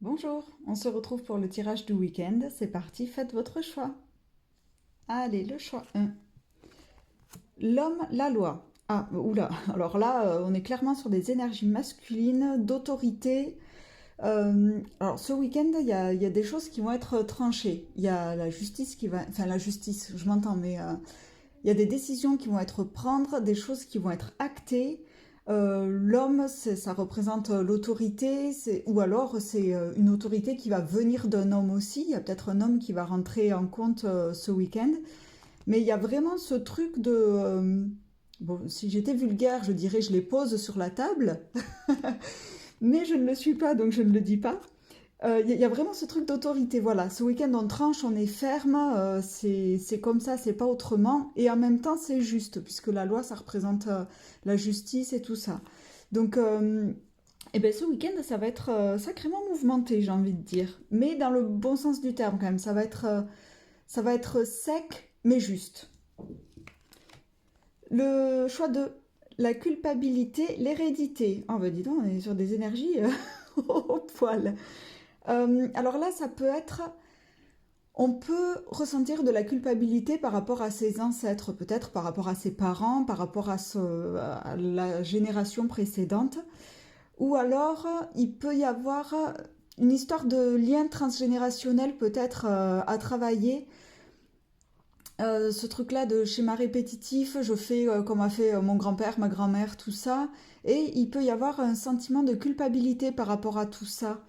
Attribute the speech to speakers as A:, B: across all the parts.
A: Bonjour, on se retrouve pour le tirage du week-end. C'est parti, faites votre choix. Allez, le choix 1. L'homme, la loi. Ah, oula, alors là, on est clairement sur des énergies masculines, d'autorité. Alors ce week-end, il y a des choses qui vont être tranchées. Il y a la justice qui va... Enfin, la justice, je m'entends, mais il y a des décisions qui vont être prises, des choses qui vont être actées. L'homme, ça représente l'autorité, ou alors c'est une autorité qui va venir d'un homme aussi. Il y a peut-être un homme qui va rentrer en compte ce week-end. Mais il y a vraiment ce truc de... bon, si j'étais vulgaire, je dirais je les pose sur la table. Mais je ne le suis pas, donc je ne le dis pas. Il y a vraiment ce truc d'autorité, voilà. Ce week-end, on tranche, on est ferme, c'est comme ça, c'est pas autrement. Et en même temps, c'est juste, puisque la loi, ça représente la justice et tout ça. Donc, eh ben, ce week-end, ça va être sacrément mouvementé, j'ai envie de dire. Mais dans le bon sens du terme, quand même. Ça va être sec, mais juste. Le choix de la culpabilité, l'hérédité. Oh, ben dis donc, on est sur des énergies au poil. Alors là, ça peut être... On peut ressentir de la culpabilité par rapport à ses ancêtres, peut-être par rapport à ses parents, par rapport à la génération précédente. Ou alors, il peut y avoir une histoire de lien transgénérationnel peut-être à travailler. Ce truc-là de schéma répétitif, je fais comme a fait mon grand-père, ma grand-mère, tout ça. Et il peut y avoir un sentiment de culpabilité par rapport à tout ça.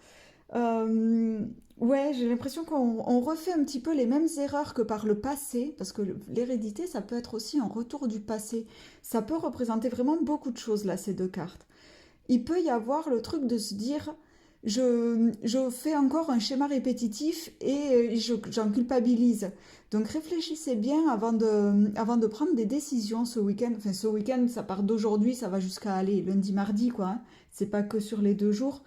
A: Euh, ouais, j'ai l'impression qu'on refait un petit peu les mêmes erreurs que par le passé, parce que l'hérédité, ça peut être aussi un retour du passé. Ça peut représenter vraiment beaucoup de choses, là, ces deux cartes. Il peut y avoir le truc de se dire, je fais encore un schéma répétitif et j'en culpabilise. Donc réfléchissez bien avant de prendre des décisions ce week-end. Enfin, ce week-end, ça part d'aujourd'hui, ça va jusqu'à aller lundi, mardi, quoi, hein. C'est pas que sur les 2 jours.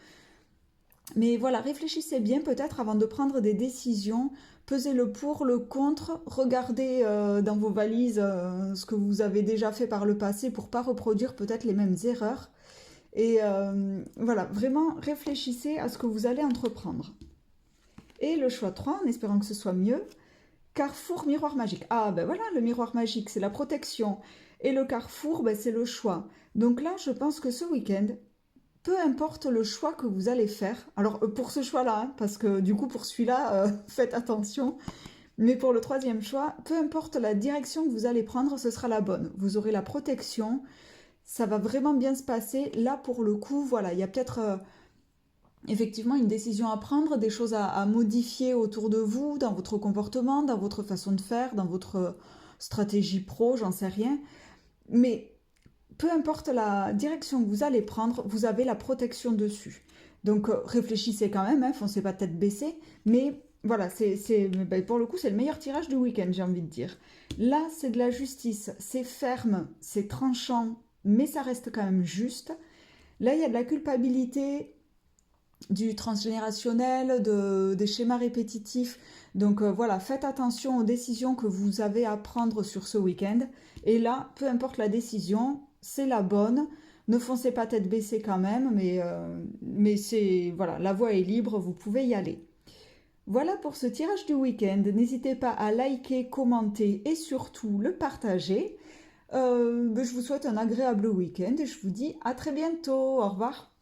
A: Mais voilà, réfléchissez bien peut-être avant de prendre des décisions, pesez le pour, le contre, regardez dans vos valises ce que vous avez déjà fait par le passé pour pas reproduire peut-être les mêmes erreurs. Et voilà, vraiment réfléchissez à ce que vous allez entreprendre. Et le choix 3, en espérant que ce soit mieux, carrefour miroir magique. Ah ben voilà, le miroir magique, c'est la protection. Et le carrefour, ben, c'est le choix. Donc là, je pense que ce week-end, peu importe le choix que vous allez faire, alors pour ce choix-là, hein, parce que du coup pour celui-là, faites attention, mais pour le troisième choix, peu importe la direction que vous allez prendre, ce sera la bonne. Vous aurez la protection, ça va vraiment bien se passer. Là pour le coup, voilà, il y a peut-être effectivement une décision à prendre, des choses à modifier autour de vous, dans votre comportement, dans votre façon de faire, dans votre stratégie pro, j'en sais rien. Mais peu importe la direction que vous allez prendre, vous avez la protection dessus. Donc réfléchissez quand même, hein, foncez pas tête baissée, mais voilà, ben, pour le coup, c'est le meilleur tirage du week-end, j'ai envie de dire. Là, c'est de la justice, c'est ferme, c'est tranchant, mais ça reste quand même juste. Là, il y a de la culpabilité, du transgénérationnel, des schémas répétitifs. Donc voilà, faites attention aux décisions que vous avez à prendre sur ce week-end. Et là, peu importe la décision, c'est la bonne. Ne foncez pas tête baissée quand même, mais c'est voilà, la voie est libre, vous pouvez y aller. Voilà pour ce tirage du week-end. N'hésitez pas à liker, commenter et surtout le partager. Je vous souhaite un agréable week-end et je vous dis à très bientôt. Au revoir.